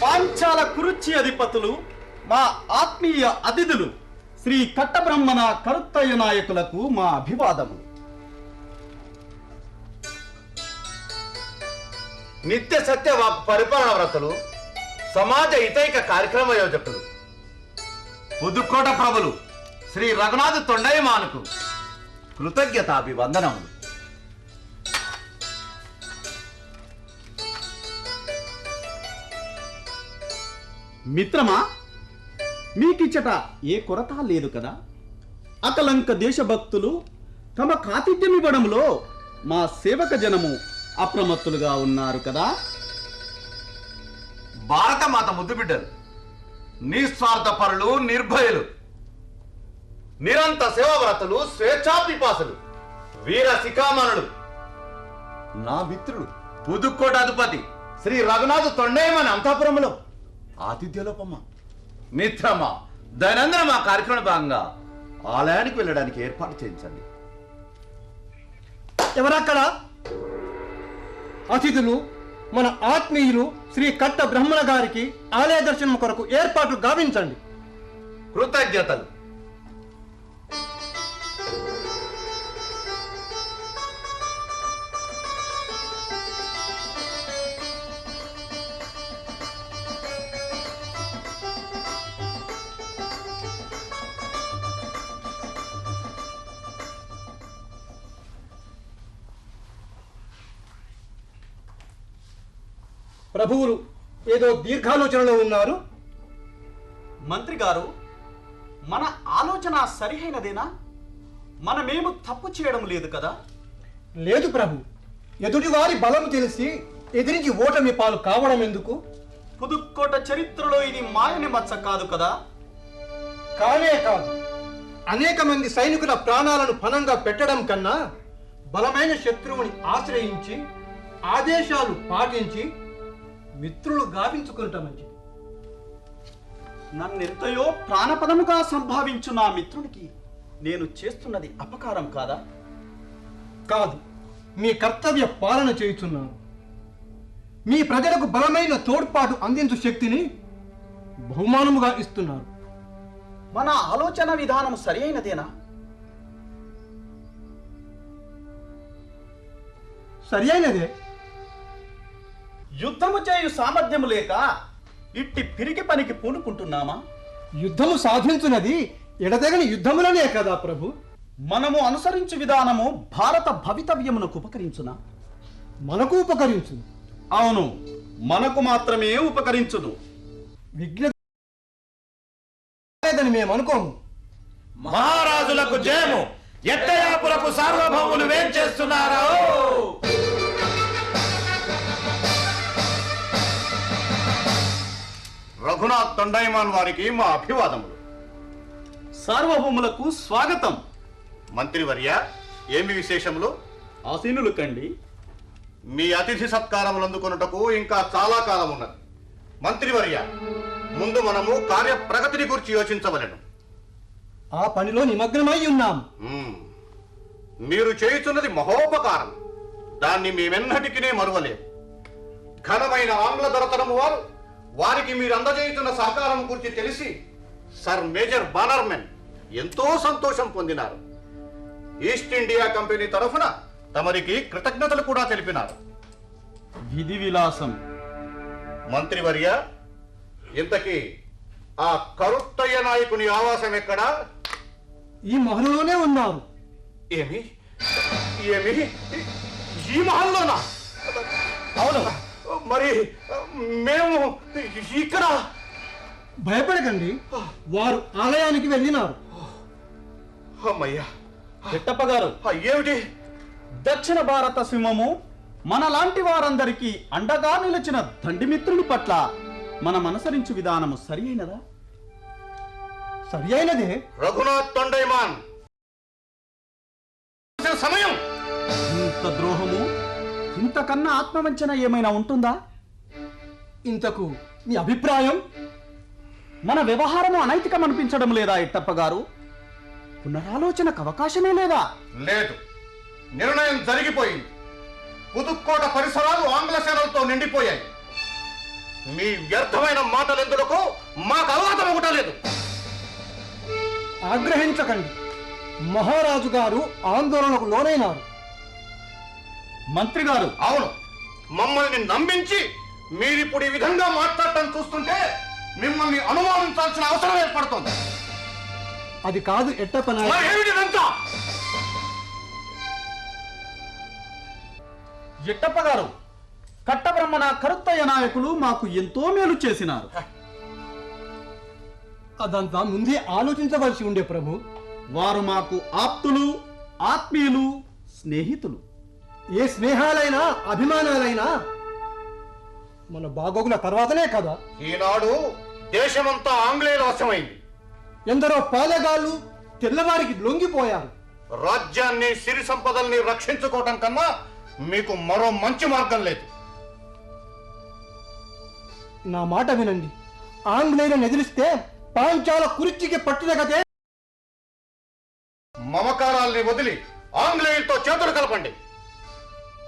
పాంచాల కురుచి అధిపతులు, మా ఆత్మీయ అతిథులు శ్రీ కట్టబ్రహ్మణ కరుత్తయ్య నాయకులకు మా అభివాదములు. నిత్య సత్య పరిపాలన వ్రతులు, సమాజ హితైక కార్యక్రమ యోజకులు, పుదుక్కోట ప్రభులు శ్రీ రఘునాథ్ తొండయ్యమానుకు కృతజ్ఞతాభివందనములు. మిత్రమా, మీకిచ్చట ఏ కొరత లేదు కదా? అకలంక దేశభక్తులు తమ కాతిథ్యమివ్వడంలో మా సేవక జనము అప్రమత్తులుగా ఉన్నారు కదా? భారత మాత ముద్దు బిడ్డలు, నిస్వార్థపరులు, నిర్భయులు, నిరంతర సేవావ్రతులు, స్వేచ్ఛాపిపాసులు, వీర శిఖామణులు, నా మిత్రుడు పుదుక్కోట అధిపతి శ్రీ రఘునాథ్ తొండయ్యమాని అంతఃపురంలో ఆతిథ్యలోపమ్మ. మిత్రమా, దైనందిన మా కార్యక్రమం భాగంగా ఆలయానికి వెళ్ళడానికి ఏర్పాటు చేయించండి. ఎవరక్కడ? అతిథులు మన ఆత్మీయులు శ్రీ కట్ట బ్రహ్మణ గారికి ఆలయ దర్శనం కొరకు ఏర్పాట్లు గావించండి. కృతజ్ఞతలు. ప్రభువులు ఏదో దీర్ఘాలోచనలో ఉన్నారు. మంత్రి గారు, మన ఆలోచన సరిహైనదేనా? మనమేము తప్పు చేయడం లేదు కదా? లేదు ప్రభు, ఎదుటివారి బలం తెలిసి ఎదిరించి ఓటమి పాలు కావడం ఎందుకు? పుదుక్కోట చరిత్రలో ఇది మాయని మచ్చ కాదు కదా? కానే కాదు, అనేక మంది సైనికుల ప్రాణాలను పణంగా పెట్టడం కన్నా బలమైన శత్రువుని ఆశ్రయించి ఆదేశాలు పాటించి మిత్రులు గావించుకుంటా మంచిది. నన్నెంతయో ప్రాణపదముగా సంభావించు నా మిత్రునికి నేను చేస్తున్నది అపకారం కాదా? కాదు, మీ కర్తవ్య పాలన చేయుచున్నారు. మీ ప్రజలకు బలమైన తోడ్పాటు అందించు శక్తిని బహుమానముగా ఇస్తున్నారు. మన ఆలోచన విధానం సరి అయినదేనా? సరి అయినదే. యుద్ధము చేయు సామర్థ్యము లేక ఇట్టి పిరికి పనికి పూనుకుంటున్నామా? యుద్ధము సాధించున్నది ఎడతెగని యుద్ధములనే కదా ప్రభు. మనము అనుసరించు విధానము భారత భవితవ్యమునకు ఉపకరించునా? మనకు ఉపకరించు. అవును, మనకు మాత్రమే ఉపకరించును. విఘ్నదని మేము అనుకోము. మహారాజులకు జయము. ఎట్టయాపురపు సార్వభౌములు వేం చేస్తున్నారో. రఘునాథ్ తొండయ్యమాన్ వారికి మా అభివాదములు. సార్వభౌములకు స్వాగతం. మంత్రివర్య, ఏమి విశేషములు? ఆసీనులు కండి. మీ అతిథి సత్కారములు అందుకొనుటకు ఇంకా చాలా కాలం ఉన్నది. మంత్రివర్య, ముందు మనము కార్య ప్రగతిని గురించి యోచించవలెను. ఆ పనిలో నిమగ్నమై ఉన్నాం. మీరు చేయుచున్నది మహోపకారం. దాన్ని మేమెన్నటికినే మరువలేము. ఘనమైన ఆంగ్ల దొరతనము వారికి మీరు అందజేయుతున్న సహకారం గురించి తెలిసి సర్ మేజర్ బానర్మెన్ ఎంతో సంతోషం పొందినారు. ఈస్ట్ ఇండియా కంపెనీ తరఫున తమరికి కృతజ్ఞతలు కూడా తెలిపినారు. విధి విలాసం. మంత్రివర్య, ఇంతకీ ఆ కరుత్తయ్య నాయకుని ఆవాసం ఎక్కడా? ఈ మహల్లోనే ఉన్నారు. ఏమి ఏమి ఈ మహల్లోనా? అవును. మరి మేము ఇక్కడ? భయపడకండి, వారు ఆలయానికి వెళ్ళినారు. అమ్మయ్యా. చిట్టప్ప గారు, ఏమిటి? దక్షిణ భారత సింహము మనలాంటి వారందరికీ అండగా నిలిచిన దండిమిత్రుని పట్ల మనం అనుసరించు విధానము సరి అయినదా? సరి అయినదే. రఘునాథ్ తొండయ్యమాన్ సమయం. ఇంత ద్రోహము, ఇంతకన్నా ఆత్మవంచన ఏమైనా ఉంటుందా? ఇంతకు మీ అభిప్రాయం? మన వ్యవహారము అనైతికం అనిపించడం లేదా ఇట్టప్ప గారు? పునరాలోచనకు అవకాశమే లేదా? లేదు, నిర్ణయం జరిగిపోయింది. పుదుక్కోట పరిసరాలు ఆంగ్ల సేనలతో నిండిపోయాయి. మీ వ్యర్థమైన మాటలెందులకు మాకు అవగతం ఒకటలేదు. ఆగ్రహించకండి. మహారాజు గారు ఆందోళనకు లోనైనారు. మంత్రి గారు, అవును, మమ్మల్ని నమ్మించి మీరిప్పుడు ఈ విధంగా మాట్లాడటం చూస్తుంటే మిమ్మల్ని అనుమానించాల్సిన అవసరం ఏర్పడుతుంది. అది కాదు ఎట్టప్ప నాయక. మరి ఏమిటిదంతా? ఎట్టప్ప గారు, కట్టబ్రహ్మణ కరుత్తయ్య నాయకులు మాకు ఎంతో మేలు చేసినారు. అదంతా ముందే ఆలోచించవలసి ఉండే ప్రభు. వారు మాకు ఆప్తులు, ఆత్మీయులు, స్నేహితులు. ఏ స్నేహాలైనా అభిమానాలైనా మన బాగోగుల తర్వాతనే కదా. ఈనాడు దేశమంతా ఆంగ్లేయుల వశమైంది. ఎందరో పాలెగాళ్ళు తెల్లవారికి లొంగిపోయారు. రాజ్యాన్ని, సిరి సంపదల్ని రక్షించుకోవటం కన్నా మీకు మరో మంచి మార్గం లేదు. నా మాట వినండి. ఆంగ్లేయులను ఎదిరిస్తే పాంచాల కుర్చీకి పట్టిన కదే. మమకారాల్ని వదిలి ఆంగ్లేయులతో చేతులు కలపండి.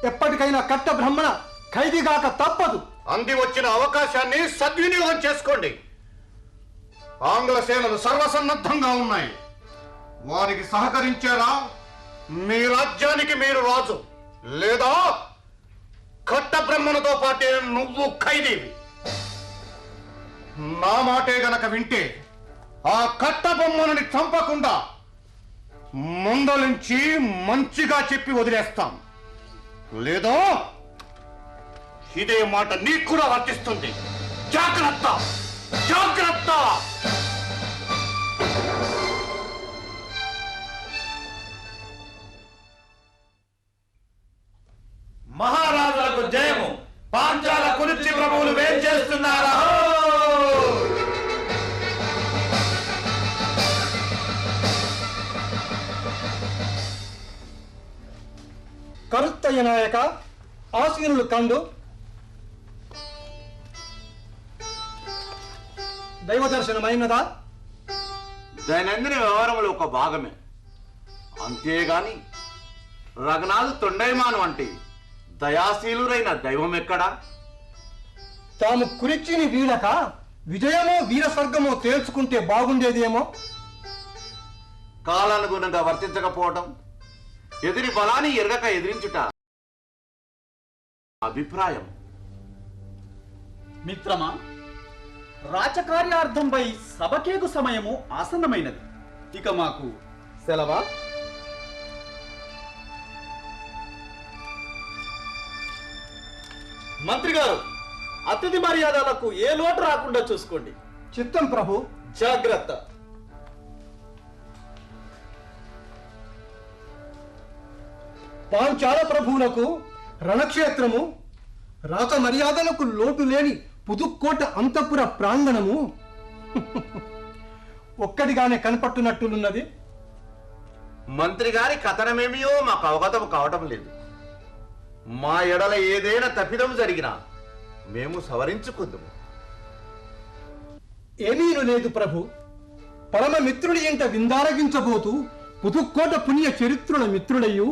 ఎప్పటికైనా కట్ట బ్రహ్మణ ఖైదీగాక తప్పదు. అంది వచ్చిన అవకాశాన్ని సద్వినియోగం చేసుకోండి. ఆంగ్ల సేనలు సర్వసన్నద్ధంగా ఉన్నాయి. వారికి సహకరించారా మీ రాజ్యానికి మీరు రాజు, లేదా కట్ట బ్రహ్మణతో పాటే నువ్వు ఖైదీవి. నా మాటే గనక వింటే ఆ కట్ట బొమ్మని చంపకుండా ముందలించి మంచిగా చెప్పి వదిలేస్తాం. లేదా ఇదే మాట నీకు కూడా వర్తిస్తుంది. జాగ్రత్త, జాగ్రత్త. మహారాజులకు జయము. పాంచాల కురుచి ప్రభువులు వేం చేస్తున్నారా? కరుత్తయ్య నాయక, ఆశీనులు కండు. దైవ దర్శనమైనదా? దైనందిన వ్యవహారములు ఒక భాగమే, అంతేగాని రఘునాథ్ తొండైమాను వంటి దయాశీలురైన దైవం ఎక్కడా? తాము కురిచిని వీడక విజయమో వీర స్వర్గమో తేల్చుకుంటే బాగుండేదేమో. కాలానుగుణంగా వర్తించకపోవటం, ఎదిరి బలాన్ని ఎరగక ఎదిరించుట అభిప్రాయం. మిత్రమా, రాజకార్యార్థంపై సభకేగు సమయము ఆసన్నమైనది. ఇక మాకు సెలవా? మంత్రి గారు, అతిథి మర్యాదలకు ఏ లోటు రాకుండా చూసుకోండి. చిత్తం ప్రభు. జాగ్రత్త. పాంచాల ప్రభువులకు రణక్షేత్రము, రాత మర్యాదలకు లోటు లేని పుదుక్కోట అంతఃపుర ప్రాంగణము ఒక్కడిగానే కనపట్టునట్టున్నది. మంత్రి గారి కథనమేమియో మాకు అవగతం కావటం లేదు. మా ఎడల ఏదైనా తప్పిదం జరిగినా మేము సవరించుకుందాము. ఏమీను లేదు ప్రభు. పరమ మిత్రుడి ఇంట విందారగించబోతూ పుదుక్కోట పుణ్య చరిత్రుల మిత్రుడయ్యు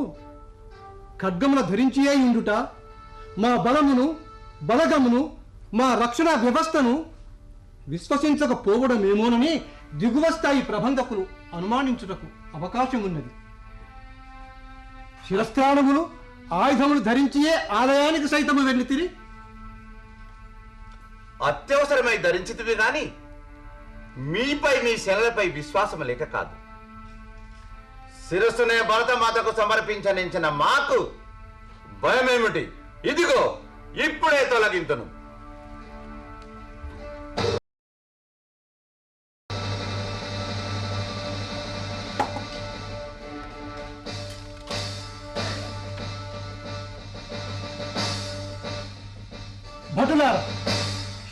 ఖడ్గమున ధరించియే ఇండుట మా బలమును, బలగమును, మా రక్షణ వ్యవస్థను విశ్వసించకపోవడమేమోనని దిగువ స్థాయి ప్రబంధకులు అనుమానించుటకు అవకాశం ఉన్నది. శిరస్త్రాణములు, ఆయుధములు ధరించియే ఆలయానికి సైతము వెళ్ళి తిరిగి అత్యవసరమై ధరించితివి గాని మీపై, మీ శనలపై విశ్వాసం లేక కాదు. శిరస్సునే భరతమాతకు సమర్పించనించిన మాకు భయమేమిటి? ఇదిగో ఇప్పుడే తొలగింతును. భటులారా,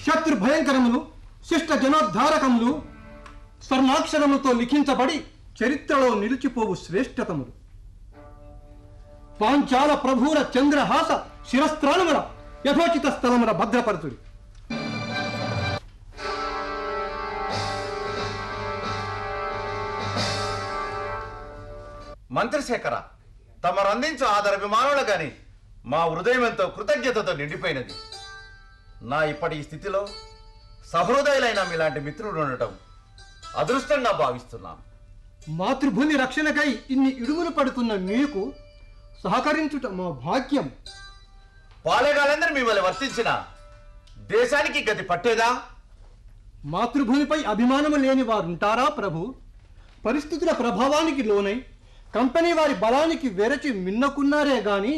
శత్రు భయంకరములు, శిష్ట జనోద్ధారకములు స్వర్ణాక్షరములతో లిఖించబడి చరిత్రలో నిలిచిపోవు శ్రేష్టతములు. పాంచాల ప్రభువుల చంద్రహాస శిరస్త్రాణముల యథోచిత స్థలముల భద్రపరచుడి. మంత్రిశేఖర, తమరు అందించే ఆదరాభిమానులు గాని మా హృదయం ఎంతో కృతజ్ఞతతో నిండిపోయినది. నా ఇప్పటి ఈ స్థితిలో సహృదయులైన మీలాంటి మిత్రులు ఉండటం అదృష్టంగా భావిస్తున్నాను. మాతృభూమి రక్షణకై ఇన్ని ఇడుములు పడుతున్న మీకు సహకరించుట మా భాగ్యం. పాలెగాలందరూ మిమ్మల్ని వర్తించిన దేశానికి గతి పట్టేదా? మాతృభూమిపై అభిమానము లేని వారుంటారా ప్రభు? పరిస్థితుల ప్రభావానికి లోనై కంపెనీ వారి బలానికి వెరచి మిన్నకున్నారే గాని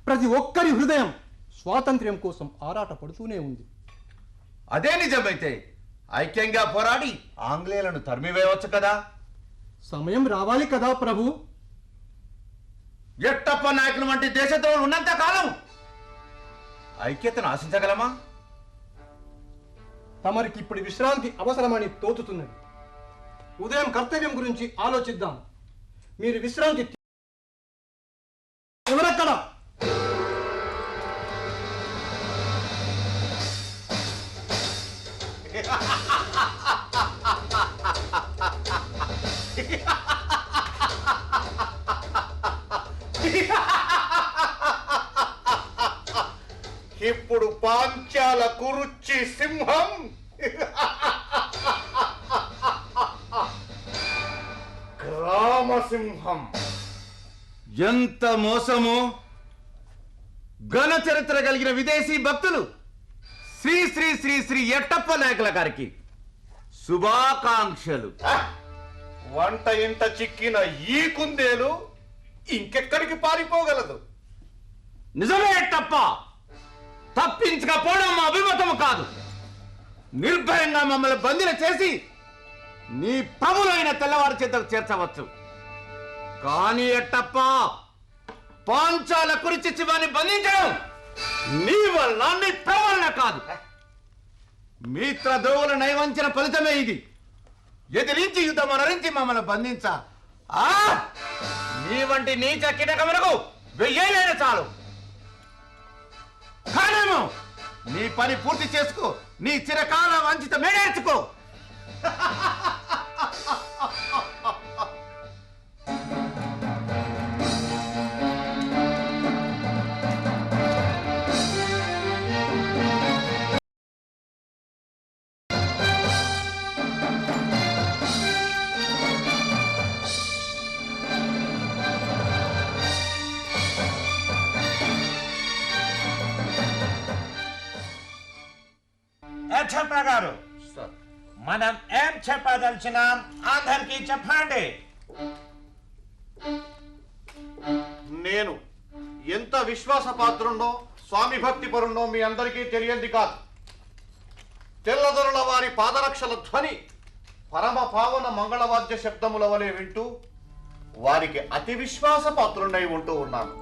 ప్రతి ఒక్కరి హృదయం స్వాతంత్ర్యం కోసం ఆరాట పడుతూనే ఉంది. అదే నిజమైతే ఐక్యంగా పోరాడి ఆంగ్లేయులను తరిమివేయవచ్చు కదా. సమయం రావాలి కదా ప్రభు. ఎట్టప్ప నాయకులు వంటి దేశద్రోహులు ఉన్నంత కాలం ఐక్యతను ఆశించగలమా? తమరికి ఇప్పుడు విశ్రాంతి అవసరమని తోచుతున్నది. ఉదయం కర్తవ్యం గురించి ఆలోచిద్దాం. మీరు విశ్రాంతి ఎవరక్కడ? ఇప్పుడు పాంచాల కురుచి సింహం గ్రామసింహం. ఎంత మోసము! ఘన చరిత్ర కలిగిన విదేశీ భక్తులు శ్రీ శ్రీ శ్రీ శ్రీ ఎట్టప్ప నాయకుల గారికి శుభాకాంక్షలు. వంట ఇంట చిక్కిన ఈ కుందేలు ఇంకెక్కడికి పారిపోగలదు? నిజమే ఎట్టప్ప, తప్పించకపోవడం మా అభిమతము కాదు. నిర్భయంగా మమ్మల్ని బందీలు చేసి నీ ప్రభులైన తెల్లవారి చేతకు చేర్చవచ్చు. కానీ ఎట్టప్ప, పాంచాల కురిచి శివాన్ని బంధించడం నీ వల్ల, నీ ప్రవలన కాదు. మిత్ర ద్రోవుల నైవంచన ఫలితమే ఇది. ఎదిరించి యుద్ధం అనరించి మమ్మల్ని బంధించ నీ వంటి నీచ కిటకములకు 1000 చాలు. కానేమో నీ పని పూర్తి చేసుకో, నీ చిరకాల వంచిత మేడేర్చుకో. ఎట్టప్ప గారు, మనం ఏం చెప్పదలిచినాం అందరికీ చెప్పండి. నేను ఎంత విశ్వాసపాత్రుండో స్వామి భక్తి పరుండో మీ అందరికీ తెలియంది కాదు. తెల్లదొరల వారి పాదరక్షల ధ్వని పరమ పావన మంగళవాద్య శబ్దముల వలె వింటూ వారికి అతి విశ్వాసపాత్రుండై ఉంటూ ఉన్నాను.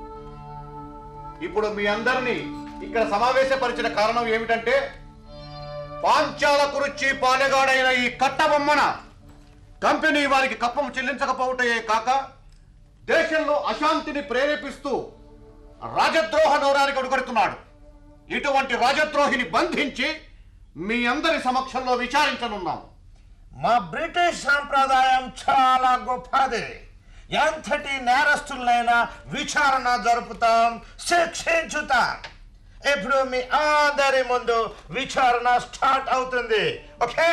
ఇప్పుడు మీ అందరినీ ఇక్కడ సమావేశపరిచిన కారణం ఏమిటంటే, పాంచాల కురుచి పాలెగాడైన ఈ కట్టబొమ్మన కంపెనీ వారికి కప్పం చెల్లించకపోవటయే కాక దేశంలో అశాంతిని ప్రేరేపిస్తూ రాజద్రోహ నౌరానికి అడుగడుతున్నాడు. ఇటువంటి రాజద్రోహిని బంధించి మీ అందరి సమక్షంలో విచారించనున్నాం. మా బ్రిటిష్ సంప్రదాయం చాలా గొప్పది. ఎంతటి నేరస్తులైనా విచారణ జరుపుతాం, శిక్షించుతాం. ఇప్పుడు మీ అందరి ముందు విచారణ స్టార్ట్ అవుతుంది. ఓకే?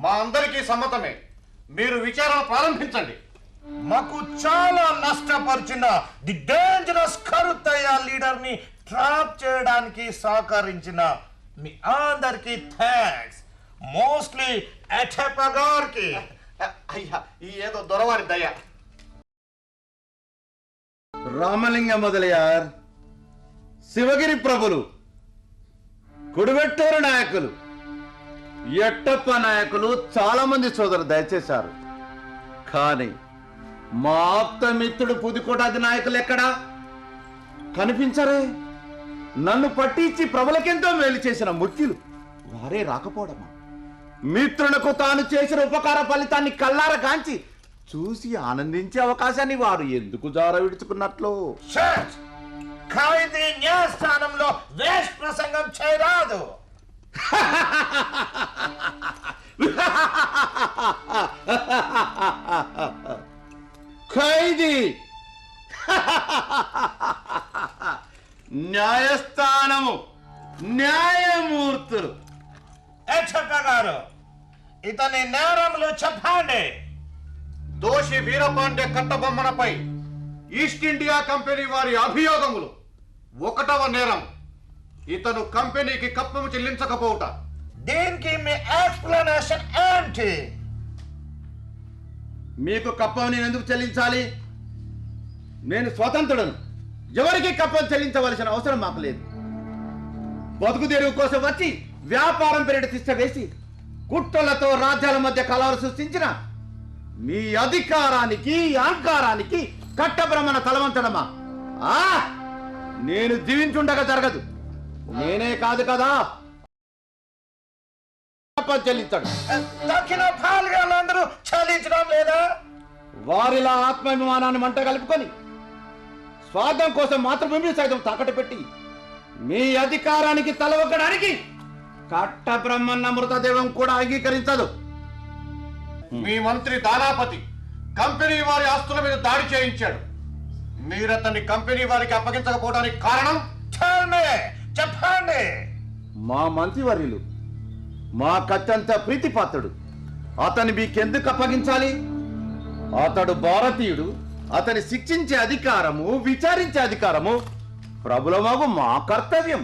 మా అందరికీ సమ్మతమే. మీరు విచారణ ప్రారంభించండి. మాకు చాలా నష్టపరిచిన ది డేంజరస్ కరుత్తయ్య లీడర్ ని ట్రాప్ చేయడానికి సహకరించిన మీ అందరికి థ్యాంక్స్. మోస్ట్లీ ఎట్టప్ప గారికి. అయ్యా, ఈ ఏదో దొరవారి దయ. రామలింగ మొదలయార్, శివగిరి ప్రభులు, కుడివెట్టూరు నాయకులు, ఎట్టప్ప నాయకులు చాలా మంది సోదరు దయచేశారు. కానీ మా ఆప్త మిత్రుడు పుదుకోటాది నాయకులు ఎక్కడా కనిపించరే? నన్ను పట్టించి ప్రభులకెంతో మేలు చేసిన ముఖ్యులు వారే రాకపోవడమా? మిత్రులకు తాను చేసిన ఉపకార ఫలితాన్ని కల్లార కాంచి చూసి ఆనందించే అవకాశాన్ని వారు ఎందుకు జార విడుచుకున్నట్లు? ఖైదీ న్యాయస్థానంలో వేష్ ప్రసంగం చేయరాదు. ఖైదీ న్యాయస్థానము, న్యాయము ఎట్టప్ప గారు ఇతని నేరములు చెప్పండి. దోషి వీరపాండ్య కట్టబొమ్మనపై ఈస్ట్ ఇండియా కంపెనీ వారి అభియోగములు. 1వ నేరం, ఇతను కంపెనీకి కప్పము చెల్లించకపోవుట. దీనికి మీ ఎక్స్ప్లెనేషన్ ఏంటి? మీకు కప్పం నేను ఎందుకు చెల్లించాలి? నేను స్వతంత్రుడను. ఎవరికి కప్పం చెల్లించవలసిన అవసరం మాకు లేదు. బతుకు తెరువు కోసం వచ్చి వ్యాపారం పేరిట తిష్ట వేసి కుట్రలతో రాజ్యాల మధ్య కలహాలు సృష్టించిన మీ అధికారానికి అహంకారానికి కట్టబ్రహ్మణ తలవంచడమా? నేను జీవించుండగా జరగదు. నేనే కాదు కదా కప్పం చెల్లించాడు. తక్కిన పాల్గొనందరూ చెల్లించడం లేదా? వారిలా ఆత్మాభిమానాన్ని మంట కలుపుకొని స్వార్థం కోసం మాతృభూమిని సైతం తాకట్టు పెట్టి మీ అధికారానికి తలవక్కడానికి కట్టబ్రహ్మన్న మృతదేవం కూడా అంగీకరించదు. మీ మంత్రి దానాపతి కంపెనీ వారి ఆస్తుల మీద దాడి చేయించాడు. మీరతన్ని కంపెనీ వారికి అప్పగించకపోవడానికి కారణం? చెప్పండి. మా మంత్రివర్యులు మా కత్తంత ప్రీతిపాత్రుడు. అతన్ని మీకెందుకు అప్పగించాలి? అతడు భారతీయుడు. అతని శిక్షించే అధికారము, విచారించే అధికారము ప్రభులమగు మా కర్తవ్యం.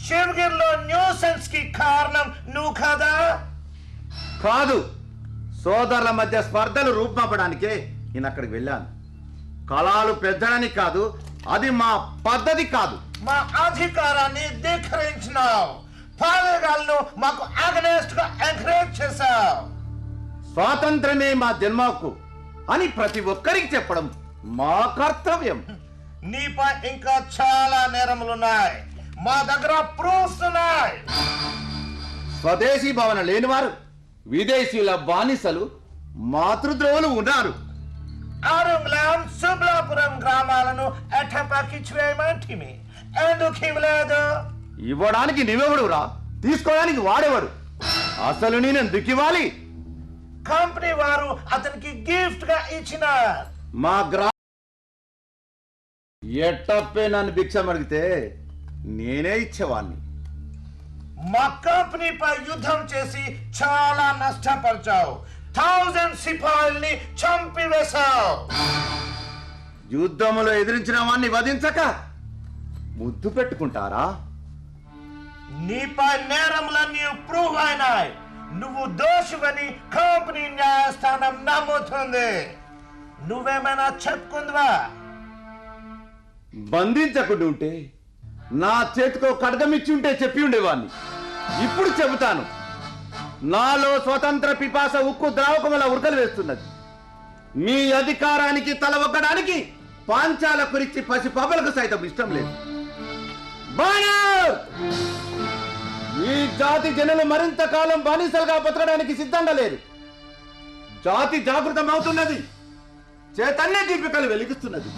శివగిరిలో న్యూసెన్స్ కి కారణం నువ్వు కదా? కాదు, సోదరుల మధ్య స్పర్ధలు రూపమవ్వడానికే నేను అక్కడికి వెళ్ళాను. కళాలు పెద్దడానికి కాదు. అది మా పద్ధతి కాదు. మా అధికారాన్ని ధిక్కరించినావు. పాలెగాళ్ళను మాకు అగనెస్ట్ గా ఎంకరేజ్ చేశావు. స్వాతంత్రమే మా జన్మకు అని ప్రతి ఒక్కరికి చెప్పడం మా కర్తవ్యం. నీపై ఇంకా చాలా నేరములున్నాయి. మా దగ్గర ప్రూఫ్స్ ఉన్నాయి. స్వదేశీ భావన లేనివారు, విదేశీయుల బానిసలు, మాతృద్రోవులు ఉన్నారు. అరుంగ్లాం, సుబ్లాపురం గ్రామాలను ఎట్టపక్కిచ్చివేయమంటిమి. ఎందుకు ఇవ్వలేదు? ఇవ్వడానికి నీవెవడు రా? తీసుకోవడానికి వాడేవాడు. అసలు నేను ఎందుకు ఇవ్వాలి? కంపెనీ వారు అతనికి గిఫ్ట్ గా ఇచ్చిన. మా ఎట్టప్పే నన్ను భిక్షం అడిగితే నేనే ఇచ్చేవాణ్ణి. మా కంపెనీపై యుద్ధం చేసి చాలా నష్టపరిచావు. 1000 సిపాయిల్ని చంపివేశావు. యుద్ధములో ఎదిరించిన వాణ్ణి వధించక ముద్దు పెట్టుకుంటారా? నీపై నేరములన్నీ ప్రూవ్ అయినాయి. నువ్వు దోషివని కంపెనీ న్యాయస్థానం నమ్ముతుంది. నువ్వేమైనా చెప్పుకుందివా? బంధించకుండా ఉంటే నా చేతికో ఖడ్గమిచ్చి ఉంటే చెప్పి ఉండేవాణ్ణి. ఇప్పుడు చెబుతాను. నాలో స్వతంత్ర పిపాస ఉక్కు ద్రావకముల ఉరకలు వేస్తున్నది. మీ అధికారానికి తలవక్కడానికి పాంచాల కురిచి పసిపాపలకు సైతం ఇష్టం లేదు. ఈ జాతి జనులు మరింత కాలం బానిసలుగా బతకడానికి సిద్ధంగా లేరు. జాతి జాగృతం అవుతున్నది. చైతన్య దీపికలు వెలిగిస్తున్నది.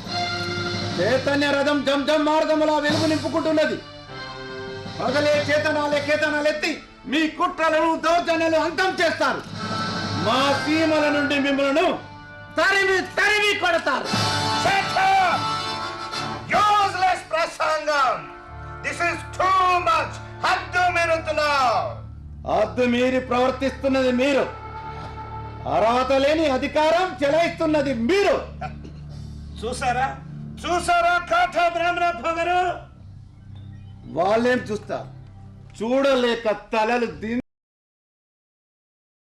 చైతన్య రథం జం మార్గములా వెలుగు నింపుకుంటున్నది. పగలే చేతనాలే కేతనాలెత్తి మీ కుట్రలను, దౌర్జన్యాలు అంతం చేస్తారు. మా సీమల నుండి మిమ్మల్ని తరిమి తరిమి కొడతారు. యూజ్లెస్ ప్రసంగం. This is too much. హద్దు మీరుతున్నావు. హద్దు మీరి ప్రవర్తిస్తున్నది మీరు. అర్హత లేని అధికారం చెలాయిస్తున్నది మీరు. చూసారా కట్టబ్రహ్మణ పొగరు. వాళ్ళేం చూస్తారు? చూడలేక తలలు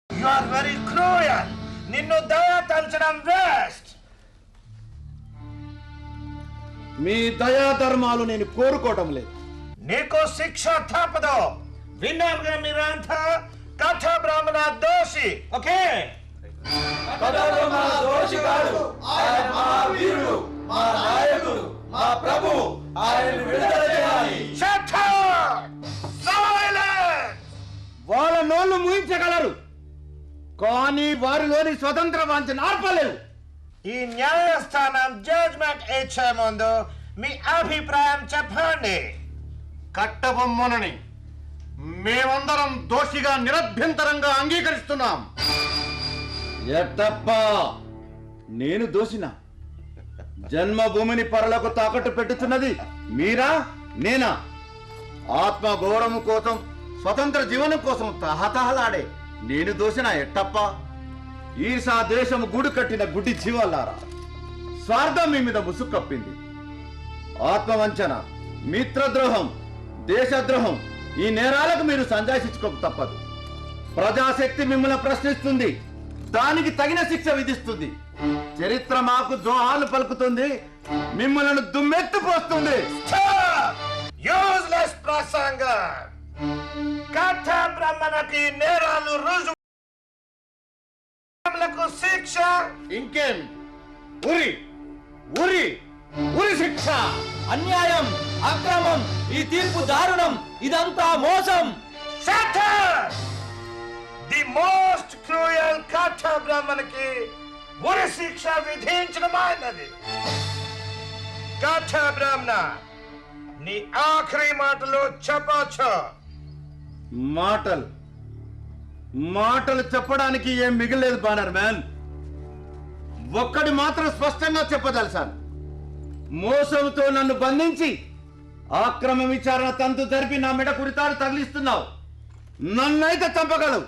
యు ఆర్ వెరీ క్రూయల్. నిన్ను దయ తలచడం వేస్ట్. మీ దయా ధర్మాలు నేను కోరుకోవటం లేదు. నీకు శిక్ష తప్పదు. విన్నారుగా మీరంతా? కట్టబ్రహ్మణ దోషి. ఓకే? వాళ్ళ నోళ్లు ముయించగలరు, కానీ వారిలోని స్వతంత్ర వాంఛను ఆర్పలేరు. ఈ న్యాయస్థానం జడ్జ్మెంట్ ఇచ్చే ముందు మీ అభిప్రాయం చెప్పండి. కట్టబొమ్మనని మేమందరం దోషిగా నిరభ్యంతరంగా అంగీకరిస్తున్నాం. ఎట్టప్ప, నేను దోషిన? జన్మభూమిని పరలకు తాకట్టు పెట్టుతున్నది మీరా నేనా? ఆత్మ గౌరవం కోసం స్వతంత్ర జీవనం కోసం తహతహలాడే నేను దోసిన ఎట్టప్ప ఈసా దేశము గూడు కట్టిన గుడ్డి జీవాలారా, స్వార్థం మీ మీద ముసుగు కప్పింది. ఆత్మవంచన, మిత్రద్రోహం, దేశద్రోహం ఈ నేరాలకు మీరు సంజాయించుకోక తప్పదు. ప్రజాశక్తి మిమ్మల్ని ప్రశ్నిస్తుంది, దానికి తగిన శిక్ష విధిస్తుంది. చరిత్ర మాకు ద్రోహాలు పలుకుతుంది, మిమ్మల్ని దుమ్మెత్తిపోస్తుంది. యూజ్లెస్ ప్రసంగ కథ బ్రహ్మణకి నేరాలు రుజువులకు శిక్ష ఇంకేం? ఉరి ఉరి ఉరి శిక్ష. అన్యాయం, అక్రమం, ఈ తీర్పు దారుణం, ఇదంతా మోసం. ది మోస్ట్ క్రూయల్ కథ బ్రహ్మణకి ఉరి శిక్ష విధించడమైనది. కథ బ్రహ్మణ, నీ ఆఖరి మాటలు చెప్పొచ్చు. మాటలు చెప్పడానికి ఏం మిగిలేదు బానర్ మ్యాన్. ఒక్కడి మాత్రం స్పష్టంగా చెప్పదలసాను. మోసంతో నన్ను బంధించి ఆక్రమ విచారణ తంతు జరిపి నా మెడ కురితాడు తగిలిస్తున్నావు. నన్నైతే చంపగలవు,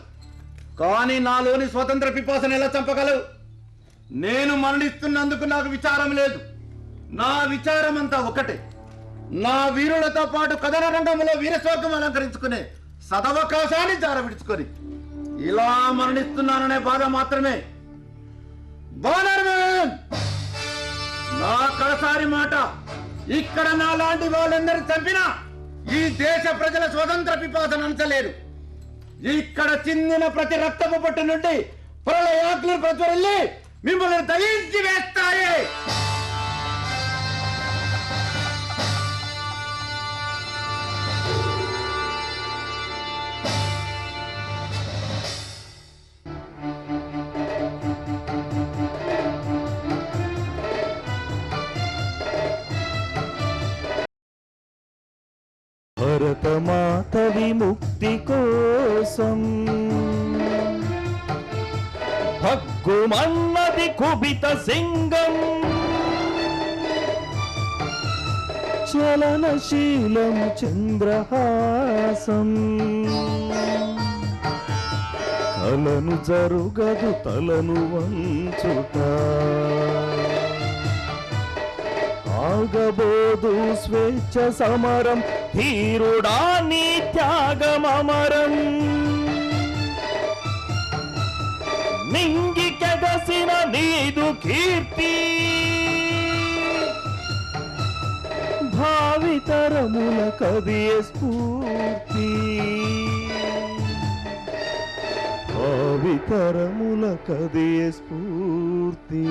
కానీ నాలోని స్వతంత్ర పిపాసను ఎలా చంపగలవు? నేను మరణిస్తున్నందుకు నాకు విచారం లేదు. నా విచారం అంతా ఒకటే. నా వీరులతో పాటు కథన రంగంలో వీరస్వర్గం అలంకరించుకునే సదవకాశాన్ని జారవిడుచుకొని ఇలా మరణిస్తున్నాననే బాధ మాత్రమే. బానర్మన్, నా కడసారి మాట, ఇక్కడ నా లాంటి వాళ్ళందరూ చంపినా ఈ దేశ ప్రజల స్వతంత్ర పిపాసను అంచలేరు. ఇక్కడ చిందిన ప్రతి రక్తపు పట్టు నుండి ప్రళయాగ్ని ప్రజ్వరిల్లి మిమ్మల్ని దహించి వేస్తాయి. భరతమాత విముక్తి కోసం భగ్గుమన్నది కుబిత సింగం, చలనశీలం చంద్రహాసం, కలను జరుగదు తలను వంచుట, ఆగబోదు స్వేచ్ఛ సమరం, ధీరుడా నీ త్యాగమమరం, నింగి కెగసిన నీదు కీర్తి, భావితరముల కదియ స్ఫూర్తి, భావితరముల కదియ స్ఫూర్తి.